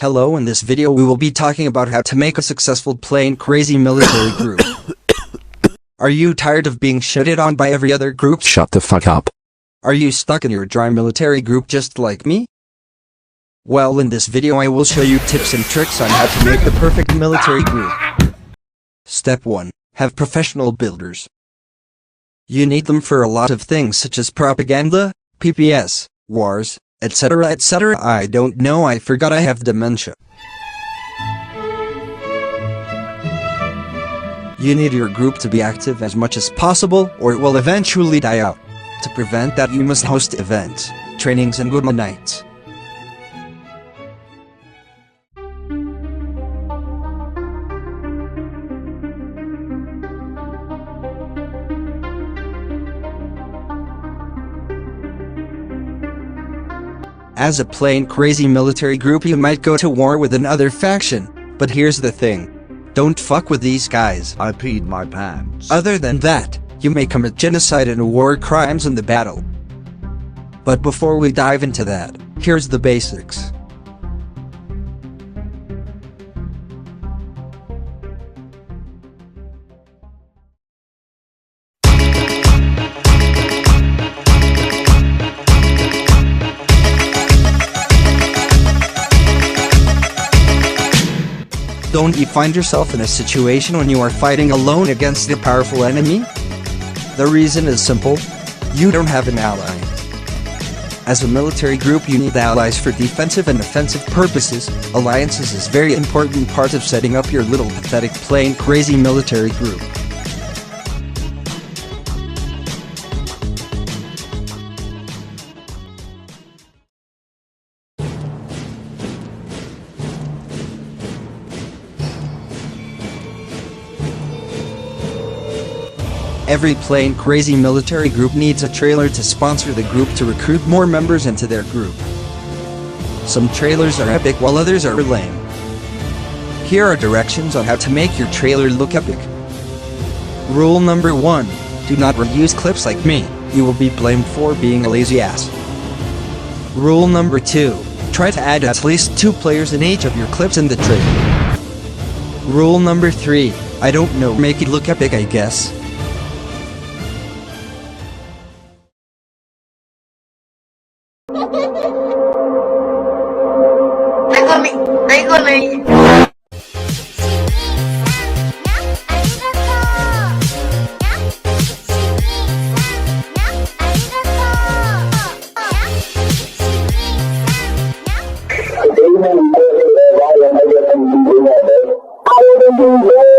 Hello, in this video we will be talking about how to make a successful plain crazy military group. Are you tired of being shitted on by every other group? Shut the fuck up. Are you stuck in your dry military group just like me? Well, in this video I will show you tips and tricks on how to make the perfect military group. Step 1. Have professional builders. You need them for a lot of things such as propaganda, PPS, wars, etc. etc. I don't know, I forgot I have dementia. You need your group to be active as much as possible or it will eventually die out. To prevent that, you must host events, trainings and good nights. As a plain crazy military group you might go to war with another faction, but here's the thing. Don't fuck with these guys. I peed my pants. Other than that, you may commit genocide and war crimes in the battle. But before we dive into that, here's the basics. Don't you find yourself in a situation when you are fighting alone against a powerful enemy? The reason is simple. You don't have an ally. As a military group you need allies for defensive and offensive purposes. Alliances is very important part of setting up your little pathetic plain crazy military group. Every plain crazy military group needs a trailer to sponsor the group to recruit more members into their group. Some trailers are epic while others are lame. Here are directions on how to make your trailer look epic. Rule number 1. Do not reuse clips like me, you will be blamed for being a lazy ass. Rule number 2. Try to add at least 2 players in each of your clips in the trailer. Rule number 3. I don't know, make it look epic I guess. I